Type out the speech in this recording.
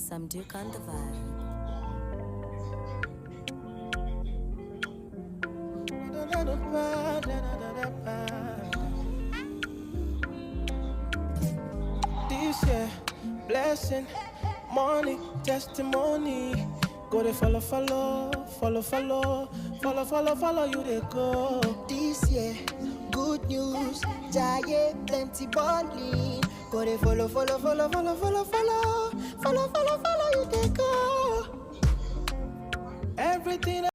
Some Duke on the vibe. This year, blessing, money, testimony. Go they follow, follow you they go. This year, good news, giant plenty balling. Go they follow, you they go. Everything